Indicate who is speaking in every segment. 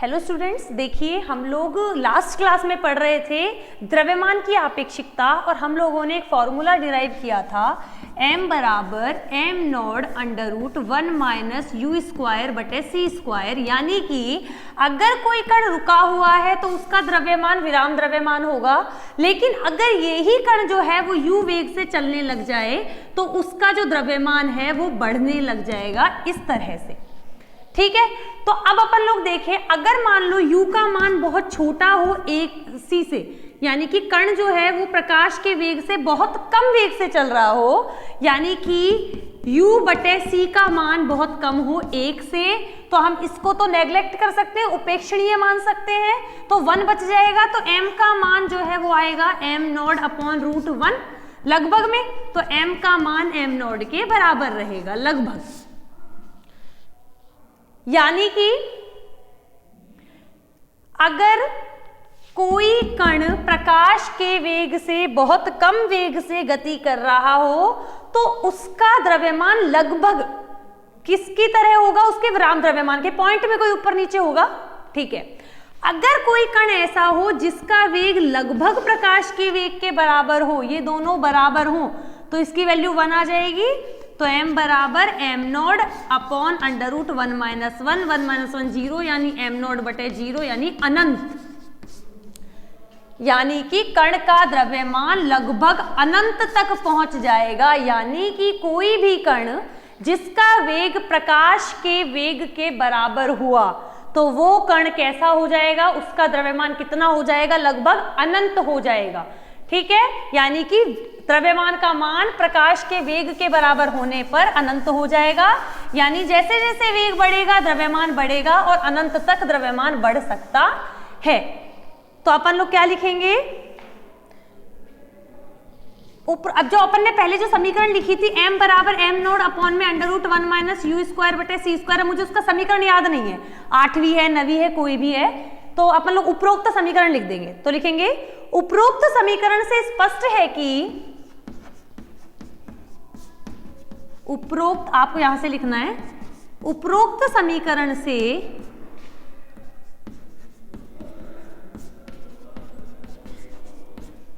Speaker 1: Hello students, देखिए हम लोग लास्ट क्लास में पढ़ रहे थे द्रव्यमान की आपेक्षिकता और हम लोगों ने एक फॉर्मूला डिराइव किया था m बराबर m naught under root 1 minus u square बटे सी स्क्वायर, यानी कि अगर कोई कण रुका हुआ है तो उसका द्रव्यमान विराम द्रव्यमान होगा, लेकिन अगर यही कण जो है वो u वेग से चलने लग जाए तो उसका जो द्रव्यमान है वो बढ़ने लग जाएगा इस तरह से। ठीक है, तो अब अपन लोग देखें, अगर मान लो u का मान बहुत छोटा हो एक c से, यानी कि कण जो है वो प्रकाश के वेग से बहुत कम वेग से चल रहा हो, यानी कि u बटे c का मान बहुत कम हो एक से, तो हम इसको तो नेग्लेक्ट कर सकते हैं, उपेक्षणीय मान सकते हैं, तो 1 बच जाएगा। तो m का मान जो है वो आएगा m नॉट अपॉन रूट 1 लगभग में, तो m का मान m नॉट के बराबर रहेगा लगभग। यानी कि अगर कोई कण प्रकाश के वेग से बहुत कम वेग से गति कर रहा हो तो उसका द्रव्यमान लगभग किसकी तरह होगा, उसके विराम द्रव्यमान के पॉइंट में कोई ऊपर नीचे होगा। ठीक है, अगर कोई कण ऐसा हो जिसका वेग लगभग प्रकाश के वेग के बराबर हो, ये दोनों बराबर हो, तो इसकी वैल्यू 1 आ जाएगी। तो m बराबर m naught upon under root 1 minus 1 0, यानी m नॉट बटे 0 यानी अनंत, यानी कि कण का द्रव्यमान लगभग अनंत तक पहुंच जाएगा। यानी कि कोई भी कण जिसका वेग प्रकाश के वेग के बराबर हुआ तो वो कण कैसा हो जाएगा, उसका द्रव्यमान कितना हो जाएगा, लगभग अनंत हो जाएगा। ठीक है, यानी कि द्रव्यमान का मान प्रकाश के वेग के बराबर होने पर अनंत हो जाएगा। यानी जैसे जैसे वेग बढ़ेगा द्रव्यमान बढ़ेगा और अनंत तक द्रव्यमान बढ़ सकता है। तो अपन लोग क्या लिखेंगे, अब जो अपन ने पहले जो समीकरण लिखी थी m बराबर m नोड अपॉन में under root 1 minus u square बटे सी स्क्वायर, मुझे उसका समीकरण याद नहीं है, 8वीं है 9वीं है कोई भी है, तो अपन लोग उपरोक्त समीकरण लिख देंगे। तो लिखेंगे उपरोक्त समीकरण से स्पष्ट है कि उपरोक्त, आपको यहां से लिखना है, उपरोक्त समीकरण से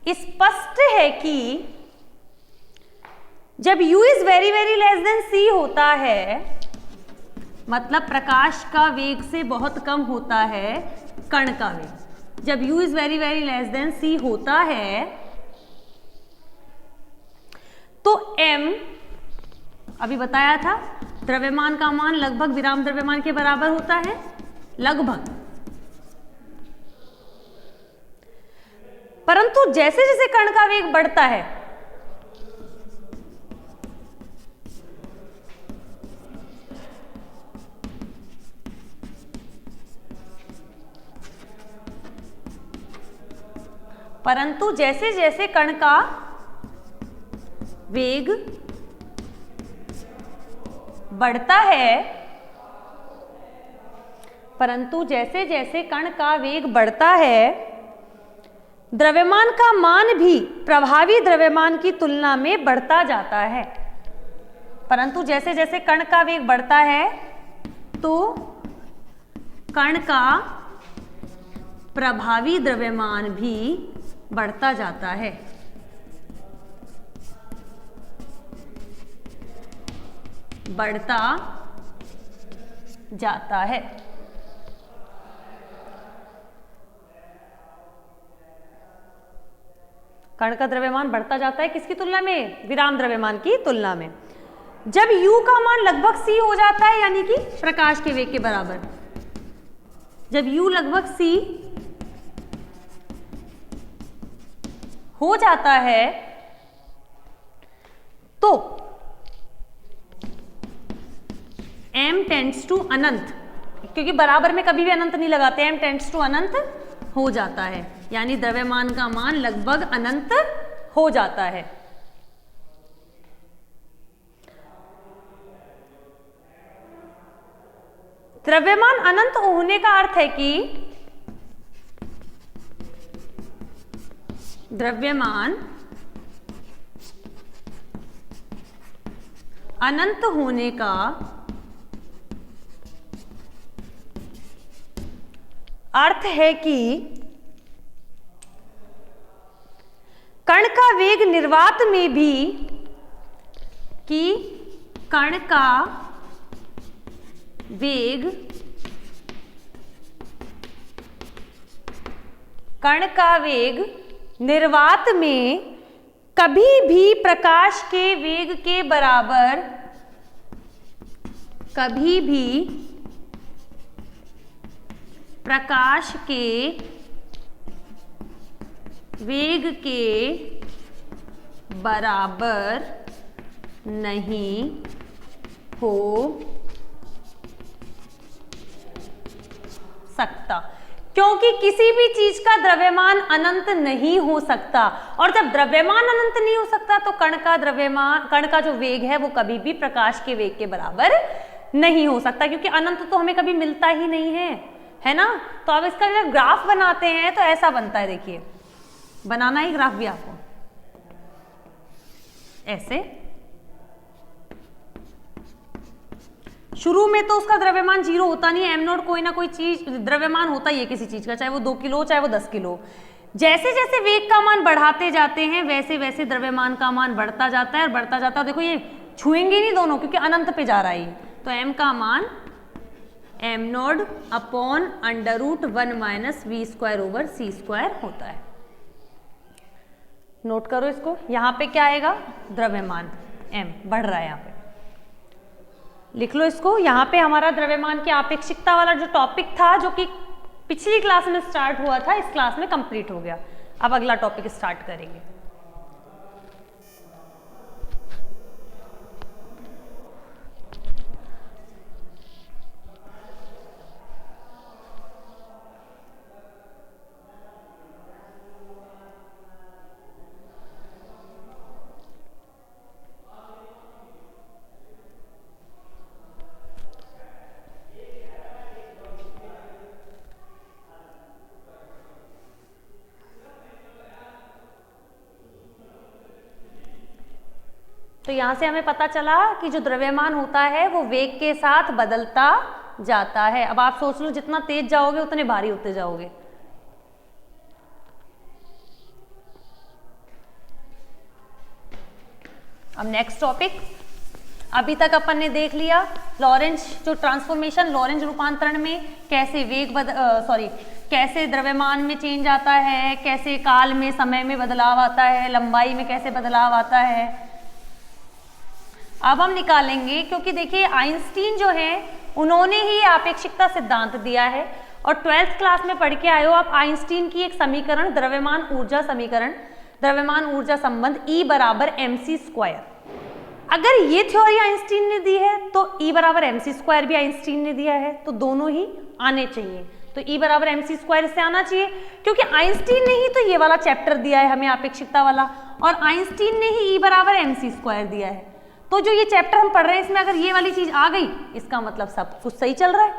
Speaker 1: स्पष्ट है कि जब u is very very less than c होता है, मतलब प्रकाश का वेग से बहुत कम होता है कण का वेग, जब u is very very less than c होता है तो m, अभी बताया था द्रव्यमान का मान लगभग विराम द्रव्यमान के बराबर होता है, लगभग। परंतु जैसे जैसे कण का वेग बढ़ता है कण का वेग बढ़ता है, परंतु जैसे जैसे कण का वेग बढ़ता है द्रव्यमान का मान भी प्रभावी द्रव्यमान की तुलना में बढ़ता जाता है। परंतु जैसे जैसे कण का वेग बढ़ता है तो कण का प्रभावी द्रव्यमान भी बढ़ता जाता है। बढ़ता जाता है। कण का द्रव्यमान बढ़ता जाता है किसकी तुलना में, विराम द्रव्यमान की तुलना में। जब u का मान लगभग c हो जाता है, यानी कि प्रकाश के वेग के बराबर, जब u लगभग c हो जाता है तो m टेंड्स टू अनंत, क्योंकि बराबर में कभी भी अनंत नहीं लगाते, m टेंड्स टू अनंत हो जाता है, यानी द्रव्यमान का मान लगभग अनंत हो जाता है। द्रव्यमान अनंत होने का अर्थ है कि द्रव्यमान अनंत होने का अर्थ है कि कण का वेग निर्वात में भी, कि कण का वेग, कण का वेग निर्वात में कभी भी प्रकाश के वेग के बराबर, कभी भी प्रकाश के वेग के बराबर नहीं हो सकता, क्योंकि किसी भी चीज का द्रव्यमान अनंत नहीं हो सकता, और जब द्रव्यमान अनंत नहीं हो सकता तो कण का द्रव्यमान, कण का जो वेग है वो कभी भी प्रकाश के वेग के बराबर नहीं हो सकता, क्योंकि अनंत तो हमें कभी मिलता ही नहीं है ना। तो अब इसका जब ग्राफ बनाते हैं तो ऐसा बनता है, देखिए बनाना ही ग्राफ भी आपको ऐसे। शुरू में तो उसका द्रव्यमान 0 होता नहीं है, एम नॉट कोई ना कोई चीज द्रव्यमान होता ही है किसी चीज का, चाहे वो 2 किलो चाहे वो 10 किलो। जैसे जैसे वेग का मान बढ़ाते जाते हैं वैसे वैसे द्रव्यमान का मान बढ़ता जाता है और बढ़ता जाता है। देखो ये छुएंगे नहीं दोनों, क्योंकि अनंत पे जा रहा है। तो एम का मान एम नॉट अपॉन √1 - v²/c² होता है। नोट करो इसको, यहां पे क्या आएगा, द्रव्यमान m बढ़ रहा है, यहां पे लिख लो इसको। यहां पे हमारा द्रव्यमान की आपेक्षिकता वाला जो टॉपिक था, जो कि पिछली क्लास में स्टार्ट हुआ था, इस क्लास में कंप्लीट हो गया। अब अगला टॉपिक स्टार्ट करेंगे। तो यहां से हमें पता चला कि जो द्रव्यमान होता है वो वेग के साथ बदलता जाता है। अब आप सोच लो, जितना तेज जाओगे उतने भारी होते जाओगे। अब नेक्स्ट टॉपिक, अभी तक अपन ने देख लिया लॉरेंज जो ट्रांसफॉर्मेशन, लॉरेंज रूपांतरण में कैसे वेग कैसे द्रव्यमान में चेंज आता है, कैसे काल में, समय में बदलाव आता है, लंबाई में कैसे बदलाव आता है। अब हम निकालेंगे, क्योंकि देखिए आइंस्टीन जो है उन्होंने ही आपेक्षिकता सिद्धांत दिया है, और 12th क्लास में पढ़ के आए हो आप आइंस्टीन की एक समीकरण, द्रव्यमान ऊर्जा समीकरण, द्रव्यमान ऊर्जा संबंध E = mc²। अगर ये थ्योरी आइंस्टीन ने दी है तो E = mc² भी आइंस्टीन ने दिया है, तो दोनों ही आने चाहिए। तो E = mc² इससे आना चाहिए, क्योंकि आइंस्टीन ने ही तो ये वाला चैप्टर दिया है हमें आपेक्षिकता वाला, और आइंस्टीन ने ही E = mc² दिया है। तो जो ये चैप्टर हम पढ़ रहे हैं इसमें अगर ये वाली चीज आ गई, इसका मतलब सब कुछ सही चल रहा है।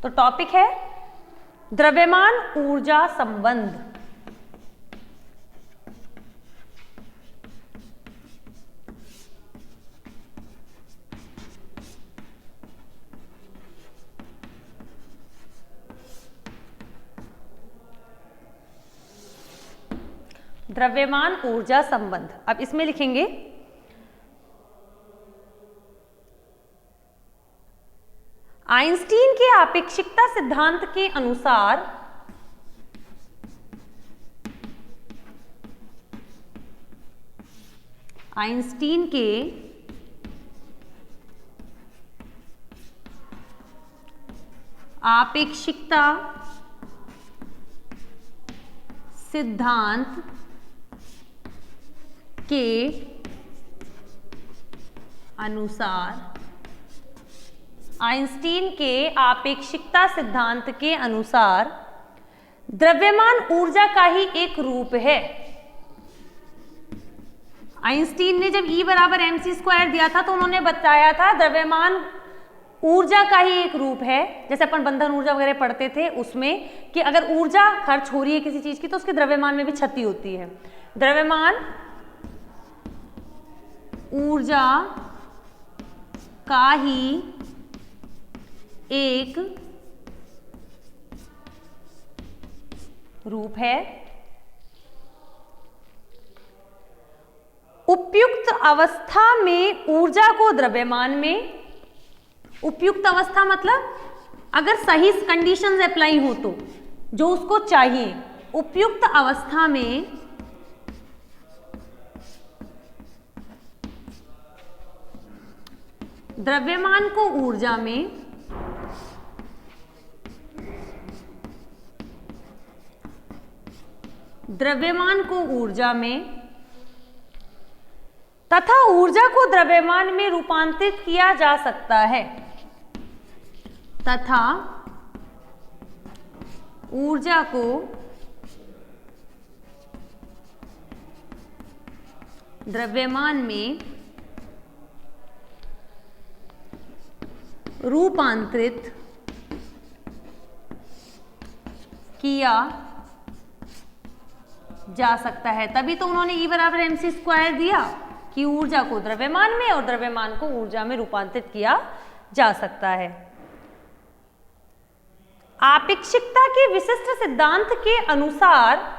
Speaker 1: तो टॉपिक है द्रव्यमान ऊर्जा संबंध। द्रव्यमान ऊर्जा संबंध। अब इसमें लिखेंगे आइंस्टीन के आपेक्षिकता सिद्धांत के अनुसार आइंस्टीन के आपेक्षिकता सिद्धांत के अनुसार, आइंस्टीन के आपेक्षिकता सिद्धांत के अनुसार द्रव्यमान ऊर्जा का ही एक रूप है। आइंस्टीन ने जब E = mc² दिया था तो उन्होंने बताया था द्रव्यमान ऊर्जा का ही एक रूप है। जैसे अपन बंधन ऊर्जा वगैरह पढ़ते थे उसमें कि अगर ऊर्जा खर्च हो रही है किसी चीज की तो उसके द्रव्यमान में भी क्षति होती है। द्रव्यमान ऊर्जा का ही एक रूप है। उपयुक्त अवस्था में ऊर्जा को द्रव्यमान में, उपयुक्त अवस्था मतलब अगर सही कंडीशंस अप्लाई हो तो जो उसको चाहिए, उपयुक्त अवस्था में द्रव्यमान को ऊर्जा में, द्रव्यमान को ऊर्जा में तथा ऊर्जा को द्रव्यमान में रूपांतरित किया जा सकता है, तथा ऊर्जा को द्रव्यमान में रूपांतरित किया जा सकता है। तभी तो उन्होंने E बराबर mc स्क्वायर दिया कि ऊर्जा को द्रव्यमान में और द्रव्यमान को ऊर्जा में रूपांतरित किया जा सकता है। आपेक्षिकता के विशिष्ट सिद्धांत के अनुसार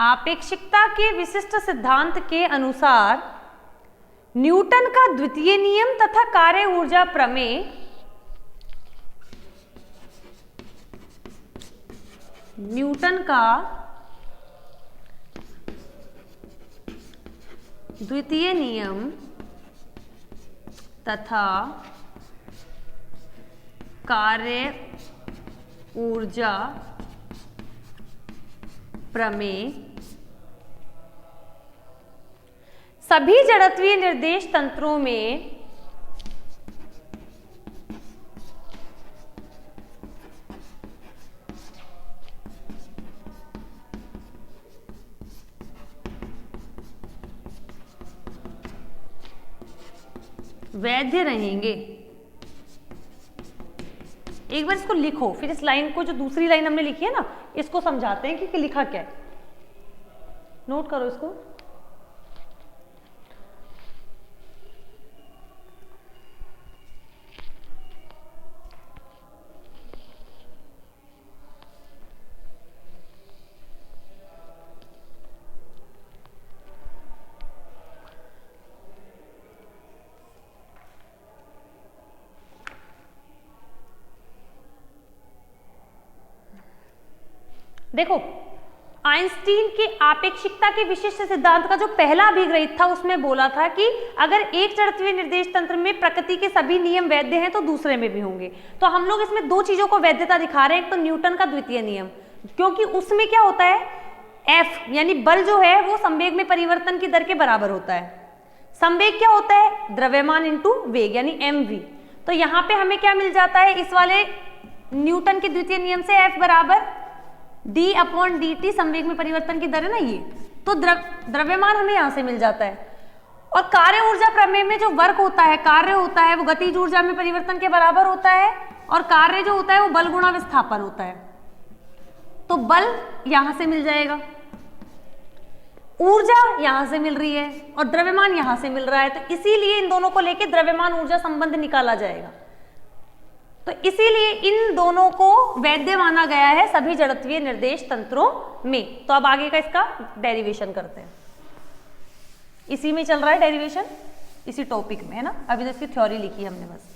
Speaker 1: आपेक्षिकता के विशिष्ट सिद्धांत के अनुसार न्यूटन का द्वितीय नियम तथा कार्य ऊर्जा प्रमेय न्यूटन का द्वितीय नियम तथा कार्य ऊर्जा प्रमेय सभी जड़त्वीय निर्देश तंत्रों में वैध रहेंगे। एक बार इसको लिखो, फिर इस लाइन को, जो दूसरी लाइन हमने लिखी है ना, इसको समझाते हैं कि लिखा क्या है। नोट करो इसको। देखो, आइंस्टीन के आपेक्षिकता के विशिष्ट सिद्धांत का जो पहला अभिग्रहित था उसमें बोला था कि अगर एक जड़त्वीय निर्देश तंत्र में प्रकृति के सभी नियम वैध हैं तो दूसरे में भी होंगे। तो हम लोग इसमें दो चीजों को वैधता दिखा रहे हैं। एक तो न्यूटन का द्वितीय नियम, क्योंकि उसमें क्या होता है, F यानी बल जो है वो संवेग में परिवर्तन की दर के बराबर होता है। संवेग क्या होता है, द्रव्यमान इंटू वेग यानी mv। तो यहाँ पे हमें क्या मिल जाता है, इस वाले न्यूटन के द्वितीय नियम से F बराबर d/dt, संवेग में परिवर्तन की दर है ना ये, तो द्रव्यमान हमें यहां से मिल जाता है। और कार्य ऊर्जा प्रमेय में जो वर्क होता है, कार्य होता है, वो गतिज ऊर्जा में परिवर्तन के बराबर होता है, और कार्य जो होता है वो बल गुणा विस्थापन होता है। तो बल यहां से मिल जाएगा, ऊर्जा यहां से मिल रही है और द्रव्यमान यहां से मिल रहा है। तो इसीलिए इन दोनों को लेकर द्रव्यमान ऊर्जा संबंध निकाला जाएगा। तो इसीलिए इन दोनों को वैध माना गया है सभी जड़त्वीय निर्देश तंत्रों में। तो अब आगे का इसका डेरिवेशन करते हैं। इसी में चल रहा है डेरिवेशन, इसी टॉपिक में है ना। अभी तो इसकी थ्योरी लिखी है हमने बस,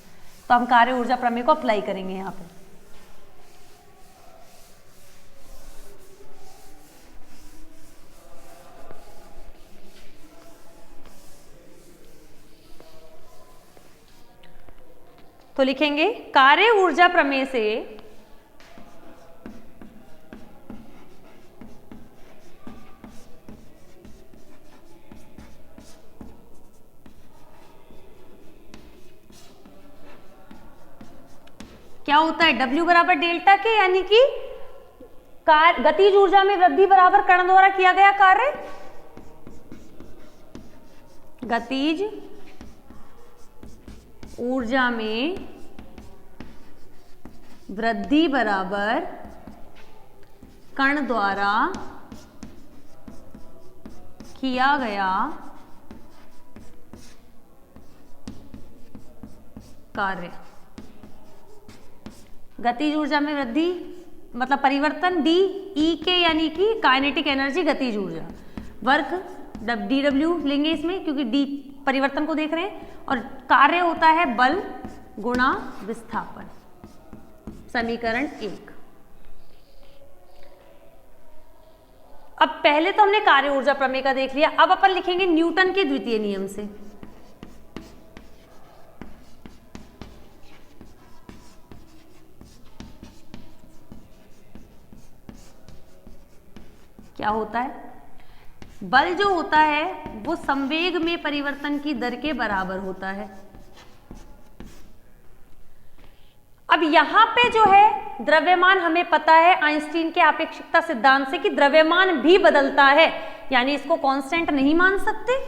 Speaker 1: तो हम कार्य ऊर्जा प्रमेय को अप्लाई करेंगे यहाँ पे। तो लिखेंगे कार्य ऊर्जा प्रमेय से क्या होता है, W बराबर डेल्टा के, यानी कि गतिज ऊर्जा में वृद्धि बराबर कण द्वारा किया गया कार्य गतिज ऊर्जा में वृद्धि बराबर कण द्वारा किया गया कार्य। गतिज ऊर्जा में वृद्धि मतलब परिवर्तन डी ई के यानी कि काइनेटिक एनर्जी गतिज ऊर्जा, वर्क डी डब्ल्यू लेंगे इसमें क्योंकि डी परिवर्तन को देख रहे हैं, और कार्य होता है बल गुणा विस्थापन। समीकरण 1। अब पहले तो हमने कार्य ऊर्जा प्रमेय का देख लिया, अब अपन लिखेंगे न्यूटन के द्वितीय नियम से। क्या होता है? बल जो होता है वो संवेग में परिवर्तन की दर के बराबर होता है। अब यहां पे जो है द्रव्यमान हमें पता है आइंस्टीन के आपेक्षिकता सिद्धांत से कि द्रव्यमान भी बदलता है, यानी इसको कांस्टेंट नहीं मान सकते।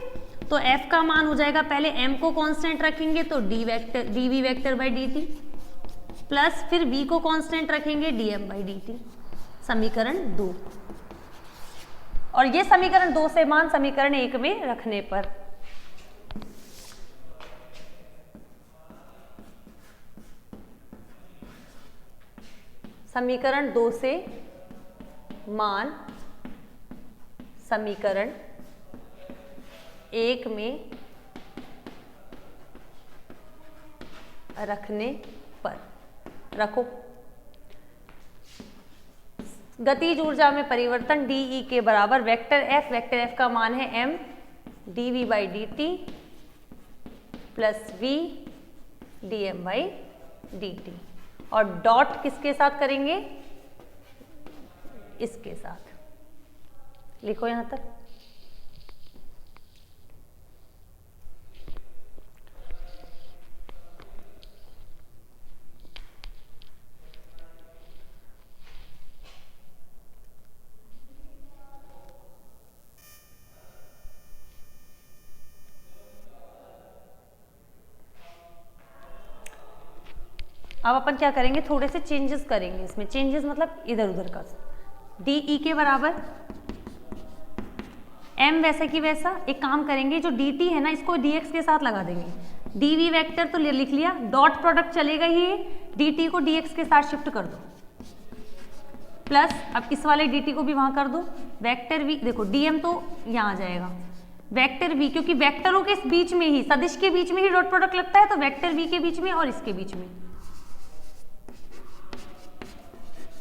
Speaker 1: तो F का मान हो जाएगा, पहले M को कांस्टेंट रखेंगे तो dv vector by dt, plus फिर V को कांस्टेंट रखेंगे dm बाई dt। समीकरण 2। और ये समीकरण 2 से मान समीकरण 1 में रखने पर समीकरण 2 से मान समीकरण 1 में रखने पर रखो। गतिज ऊर्जा में परिवर्तन डी ई के बराबर वेक्टर एफ का मान है m dv by dt plus v dm by dt, और डॉट किसके साथ करेंगे? इसके साथ। लिखो यहां तक। अब अपन क्या करेंगे, थोड़े से चेंजेस करेंगे इसमें। चेंजेस मतलब इधर उधर का। डी ई के बराबर m वैसे की वैसा। एक काम करेंगे, जो dt है ना इसको dx के साथ लगा देंगे। dv वेक्टर तो लिख लिया, डॉट प्रोडक्ट चलेगा ही, dt को dx के साथ शिफ्ट कर दो, प्लस अब इस वाले dt को भी वहां कर दो। वेक्टर v देखो dm तो यहां आ जाएगा, वेक्टर v क्योंकि वेक्टरों के बीच में ही, सदिश के बीच में ही डॉट प्रोडक्ट लगता है, तो वेक्टर v के बीच में और इसके बीच में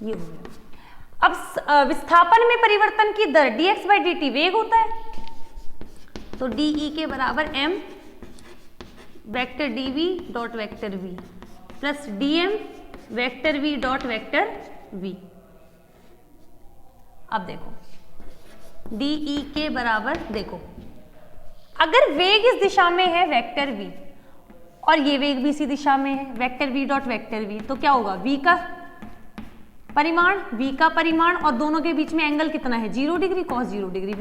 Speaker 1: ये हो गया। अब विस्थापन में परिवर्तन की दर dx बाई dt वेग होता है, तो de के बराबर m vector dv dot vector v plus dm vector v dot vector v। अब देखो de के बराबर, देखो अगर वेग इस दिशा में है वेक्टर v और ये वेग भी इसी दिशा में है vector v dot vector v, तो क्या होगा? v का परिमाण, v का परिमाण, और दोनों के बीच में एंगल कितना है? 0 degree cos 0 degree,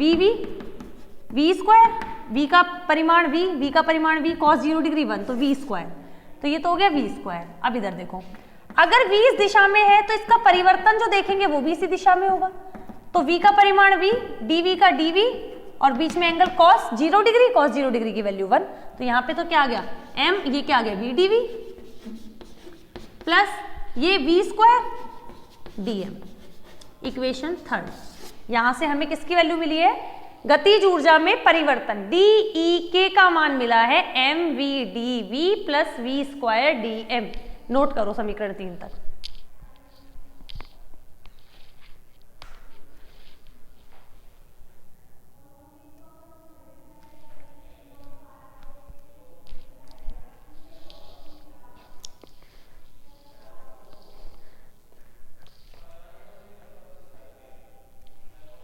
Speaker 1: v square, v का परिमाण v का परिमाण v कॉस 0 डिग्री 1, तो v स्क्वायर, तो ये तो हो गया v स्क्वायर। अब इधर देखो, अगर v इस दिशा में है तो इसका परिवर्तन जो देखेंगे वो भी इसी दिशा में होगा, तो v का परिमाण v, dv का dv, और बीच में angle cos 0 degree, cos 0 degree की वैल्यू 1, तो यहाँ पे तो क्या आ गया? m, ये क्या आ गया? v dv प्लस ये v स्क्वायर dm। इक्वेशन 3। यहां से हमें किसकी वैल्यू मिली है? गतिज ऊर्जा में परिवर्तन डी ई के का मान मिला है mv dv plus v square dm। Note करो समीकरण 3 तक।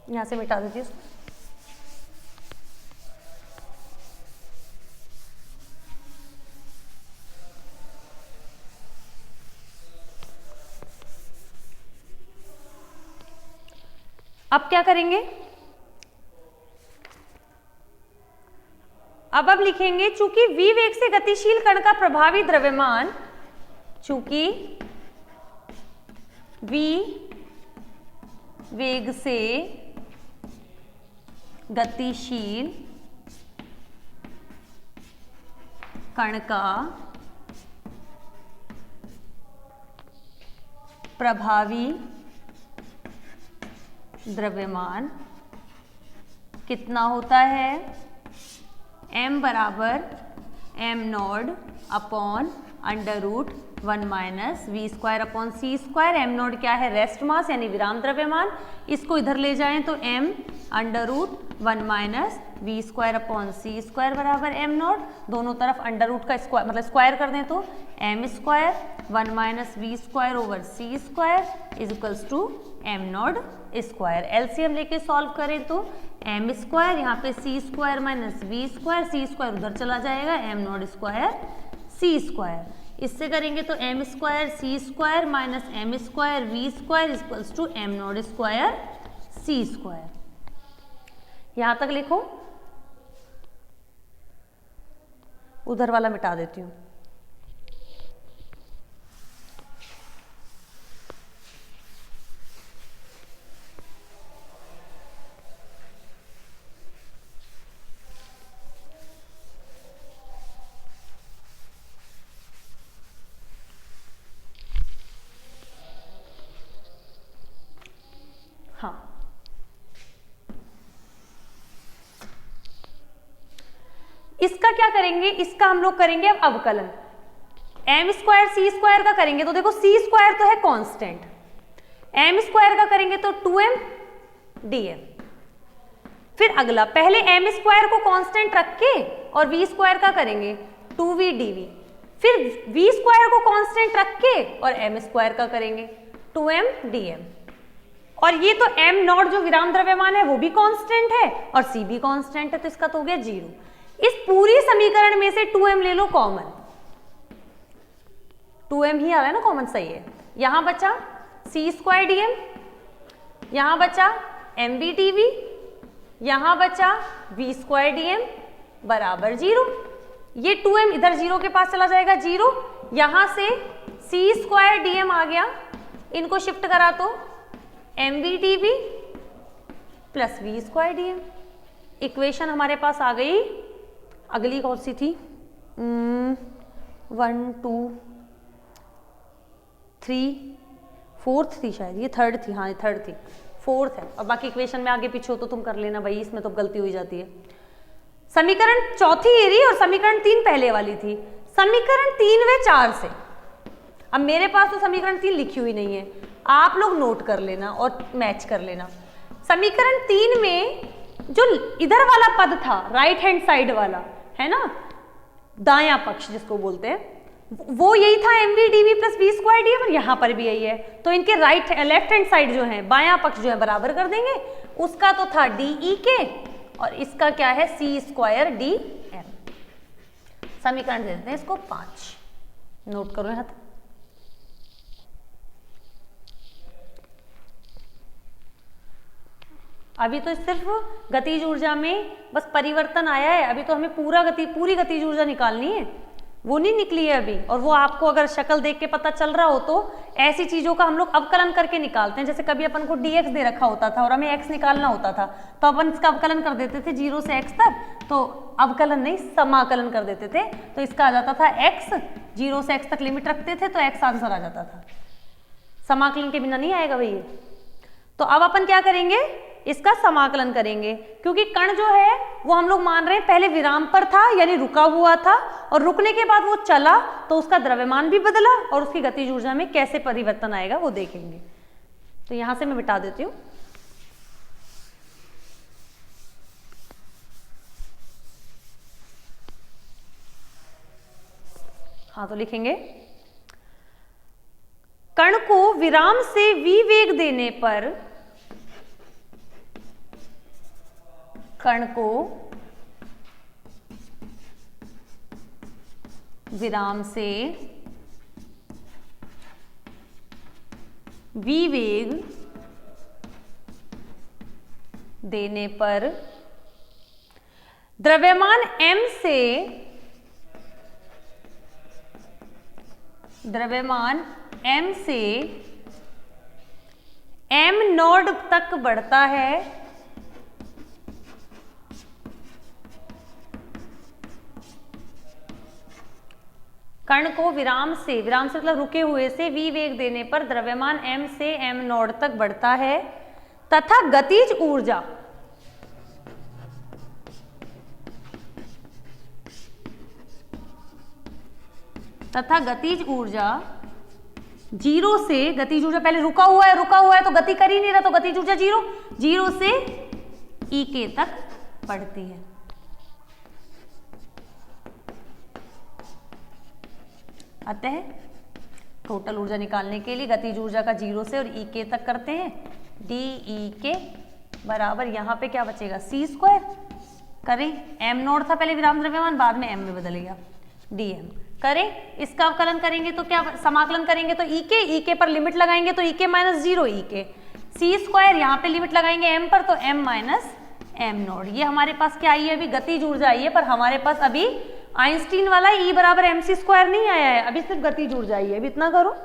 Speaker 1: यहां से मिटा दीजिए। अब क्या करेंगे? अब लिखेंगे चूंकि v वेग से गतिशील कण का प्रभावी द्रव्यमान, चूंकि v वेग से गतिशील कण का प्रभावी द्रव्यमान कितना होता है, m बराबर m naught upon under root 1 minus v square upon c square. M naught क्या है, रेस्ट मास यानी विराम द्रव्यमान। इसको इधर ले जाएं तो m under root 1 minus v square upon c square बराबर m नॉट। दोनों तरफ अंडर रूट का स्क्वायर मतलब स्क्वायर कर दें तो m square 1 minus v square over c square is equals to m naught square. LCM लेके सॉल्व करें तो m स्क्वायर, यहाँ पे c square minus v square, c square उधर चला जाएगा, m naught square c square. इससे करेंगे तो m square c square minus m square v square equals to m naught square c square. यहां तक लिखो, उधर वाला मिटा देती हूं। हाँ, इसका क्या करेंगे, इसका हम लोग करेंगे अब अवकलन। m स्क्वायर सी स्क्वायर का करेंगे तो देखो सी स्क्वायर तो है कांस्टेंट, m स्क्वायर का करेंगे तो 2m dm। फिर अगला, पहले m स्क्वायर को कांस्टेंट रख के और v स्क्वायर का करेंगे 2v dv। फिर v स्क्वायर को कांस्टेंट रख के और m स्क्वायर का करेंगे 2m dm। और ये तो m नॉट जो विराम द्रव्यमान है वो भी कांस्टेंट है और c भी कांस्टेंट है, तो इसका तो हो गया 0। इस पूरी समीकरण में से 2m ले लो कॉमन, 2m ही आ रहा है ना कॉमन, सही है। यहां बचा c स्क्वायर dm, यहां बचा mv dv, यहां बचा v स्क्वायर dm बराबर 0। ये 2m इधर 0 के पास चला जाएगा 0, यहां से c स्क्वायर dm आ गया, इनको शिफ्ट करा तो mv dv plus v square dm। Equation हमारे पास आ गई। अगली कौन सी थी, 1 2 3 फोर्थ थी शायद, ये थर्ड थी, हाँ ये थर्ड थी, फोर्थ है। और बाकी इक्वेशन में आगे पीछे हो तो तुम कर लेना भाई, इसमें तो गलती हो जाती है। समीकरण चौथी ये रही और समीकरण 3 पहले वाली थी। समीकरण 3 व 4 से, अब मेरे पास तो समीकरण 3 लिखी हुई नहीं है, आप लोग नोट कर लेना और मैच कर लेना। समीकरण 3 में जो इधर वाला पद था, राइट हैंड साइड वाला है ना, दायां पक्ष जिसको बोलते हैं, वो यही था mv dv plus v square dm, और यहां पर भी यही है। तो इनके लेफ्ट हैंड साइड जो है, बायां पक्ष जो है बराबर कर देंगे। उसका तो था de के और इसका क्या है c स्क्वायर dm। समीकरण दे देते हैं इसको 5, नोट करो यहां तक। अभी तो सिर्फ गतिज ऊर्जा में बस परिवर्तन आया है, अभी तो हमें पूरी गतिज ऊर्जा निकालनी है, वो नहीं निकली है अभी। और वो आपको अगर शक्ल देख के पता चल रहा हो तो ऐसी चीजों का हम लोग अवकलन करके निकालते हैं। जैसे कभी अपन को dx दे रखा होता था और हमें x निकालना होता था तो अपन इसका अवकलन कर देते थे 0 से x तक, तो अवकलन नहीं समाकलन कर देते थे, तो इसका आ जाता था x। 0 से x तक लिमिट रखते थे तो x आंसर आ जाता था, समाकलन के बिना नहीं आएगा भैया। तो अब अपन क्या करेंगे, इसका समाकलन करेंगे, क्योंकि कण जो है वो हम लोग मान रहे हैं पहले विराम पर था यानी रुका हुआ था, और रुकने के बाद वो चला तो उसका द्रव्यमान भी बदला और उसकी गतिज ऊर्जा में कैसे परिवर्तन आएगा वो देखेंगे। तो यहां से मैं मिटा देती हूं। हाँ, तो लिखेंगे कण को विराम से v वेग देने पर, कण को विराम से v वेग देने पर द्रव्यमान m से m नोड तक बढ़ता है, कण को विराम से मतलब रुके हुए से v वेग देने पर द्रव्यमान m से m नोड तक बढ़ता है तथा गतिज ऊर्जा जीरो से, गतिज ऊर्जा पहले रुका हुआ है तो गति कर ही नहीं रहा, तो गतिज ऊर्जा जीरो से ई के तक बढ़ती है। अतः टोटल ऊर्जा निकालने के लिए गतिज ऊर्जा का जीरो से और ई के तक करते हैं, डी ई के बराबर यहाँ पे क्या बचेगा सी स्क्वायर, करें एम नोड था पहले विराम द्रव्यमान, बाद में एम में बदल गया डी एम, करें इसका अवकलन करेंगे तो क्या समाकलन करेंगे तो ई के पर लिमिट लगाएंगे तो ई के माइनस जीरो ई के, सी स्क्वायर यहाँ पे लिमिट लगाएंगे एम पर तो एम माइनस एम नोड। ये हमारे पास क्या आई है, अभी गतिज ऊर्जा आई है, पर हमारे पास अभी आइंस्टीन वाला ई बराबर एम सी स्क्वायर नहीं आया है, अभी सिर्फ गतिज ऊर्जा आई है। अभी इतना करो,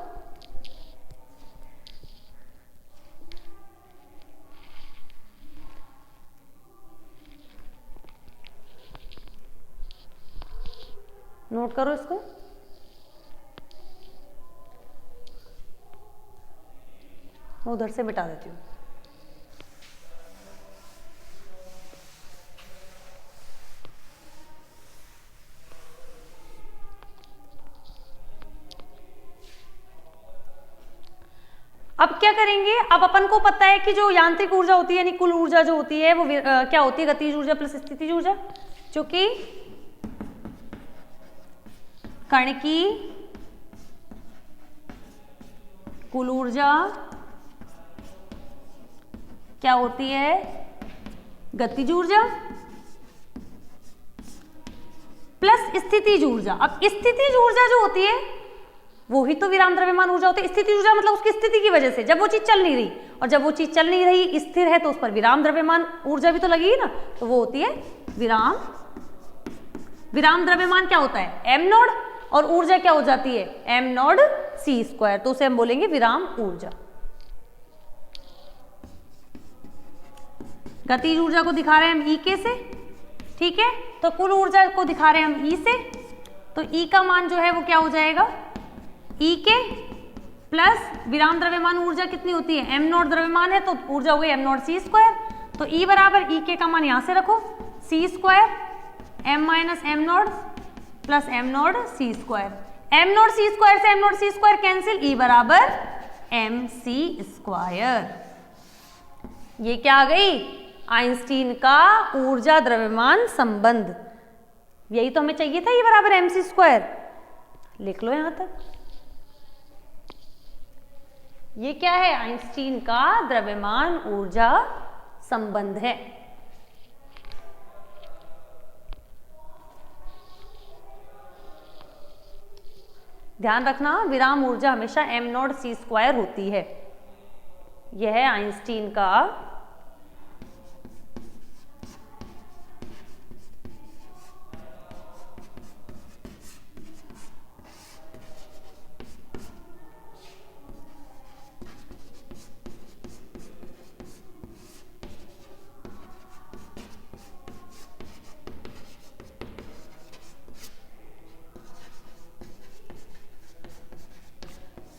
Speaker 1: नोट करो इसको। मैं उधर से मिटा देती हूँ। अब क्या करेंगे, अब अपन को पता है कि जो यांत्रिक ऊर्जा होती है यानी कुल ऊर्जा जो होती है वो क्या होती है, गतिज ऊर्जा प्लस स्थितिज ऊर्जा, क्योंकि कण की कुल ऊर्जा क्या होती है, गतिज ऊर्जा प्लस स्थितिज ऊर्जा। अब स्थितिज ऊर्जा जो होती है वो ही तो विराम द्रव्यमान ऊर्जा होती है। स्थितिज ऊर्जा मतलब उसकी स्थिति की वजह से, जब वो चीज चल नहीं रही, और जब वो चीज चल नहीं रही स्थिर है तो उस पर विराम द्रव्यमान ऊर्जा भी तो लगेगी ना, तो वो होती है विराम द्रव्यमान क्या होता है एम नोड, और ऊर्जा क्या हो जाती है एम नोड सी स्क्वायर, तो उसे हम बोलेंगे विराम ऊर्जा। गतिज ऊर्जा को दिखा रहे हैं हम ई के से, ठीक है, तो कुल ऊर्जा को दिखा रहे हैं हम ई से, तो ई का मान जो है वो क्या हो जाएगा ई के प्लस विराम द्रव्यमान ऊर्जा कितनी होती है एम नोड द्रव्यमान है तो ऊर्जा हो गई एम नोड सी स्क्वायर, तो ई बराबर ई के का मान यहां से रखो c square m minus m naught plus m naught c square, m naught c square से m naught c square cancel, E बराबर एम सी स्क्वायर। ये क्या आ गई आइंस्टीन का ऊर्जा द्रव्यमान संबंध, यही तो हमें चाहिए था, ई बराबर एम सी स्क्वायर, लिख लो यहां तक। ये क्या है आइंस्टीन का द्रव्यमान ऊर्जा संबंध है। ध्यान रखना विराम ऊर्जा हमेशा एम नॉट सी स्क्वायर होती है। यह है आइंस्टीन का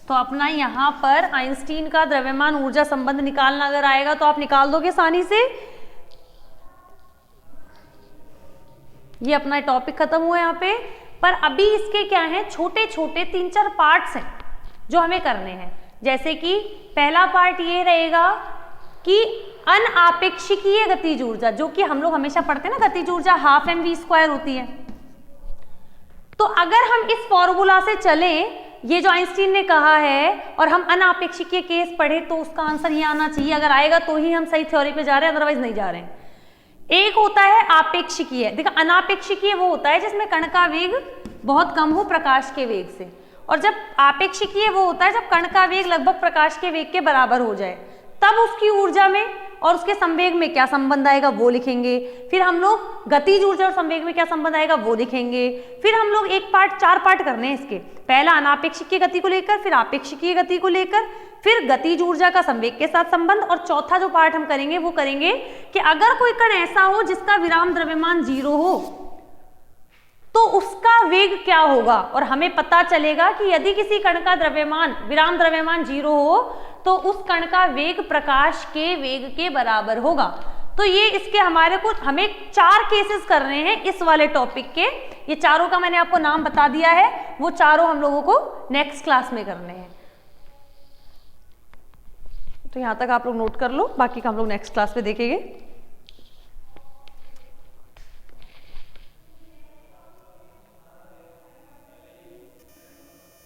Speaker 1: तो अपना यहाँ पर आइंस्टीन का द्रव्यमान ऊर्जा संबंध निकालना अगर आएगा तो आप निकाल दोगे आसानी से। ये अपना टॉपिक खत्म हुआ यहाँ पे, पर अभी इसके क्या है छोटे छोटे 3-4 पार्ट्स हैं जो हमें करने हैं। जैसे कि पहला पार्ट ये रहेगा कि अनापेक्षिकीय गतिज ऊर्जा, जो कि हम लोग हमेशा पढ़ते हैं ना, गतिज ऊर्जा 12 mv² होती है। तो अगर हम इस फॉर्मूला से चलें, ये जो आइंस्टीन ने कहा है, और हम अनापेक्षिकीय केस पढ़े तो उसका आंसर ये आना चाहिए। अगर आएगा तो ही हम सही थ्योरी पे जा रहे हैं, अदरवाइज नहीं जा रहे हैं। एक होता है आपेक्षिकीय, देखो अनापेक्षिकीय वो होता है जिसमें कण का वेग बहुत कम हो प्रकाश के वेग से, और जब आपेक्षिकीय वो होता है जब कण का वेग लगभग प्रकाश के वेग के बराबर हो जाए, तब उसकी ऊर्जा में और उसके संवेग में क्या संबंध आएगा वो लिखेंगे। फिर हम लोग गतिज ऊर्जा और संवेग में क्या संबंध आएगा वो लिखेंगे। फिर हम लोग एक पार्ट, 4 पार्ट करने हैं इसके, पहला अनापेक्षिकीय गति को लेकर, फिर आपेक्षिकीय गति को लेकर, फिर गतिज ऊर्जा का संवेग के साथ संबंध, और चौथा जो पार्ट हम करेंगे वो करेंगे कि अगर कोई कण ऐसा हो जिसका विराम द्रव्यमान 0 हो तो उसका वेग क्या होगा, और हमें पता चलेगा कि यदि किसी कण का द्रव्यमान, विराम द्रव्यमान 0 हो तो उस कण का वेग प्रकाश के वेग के बराबर होगा। तो ये इसके हमें 4 केसेस कर रहे हैं इस वाले टॉपिक के। ये चारों का मैंने आपको नाम बता दिया है, वो चारों हम लोगों को नेक्स्ट क्लास में करने हैं। तो यहां तक आप लोग नोट कर लो, बाकी का हम लोग नेक्स्ट क्लास में देखेंगे।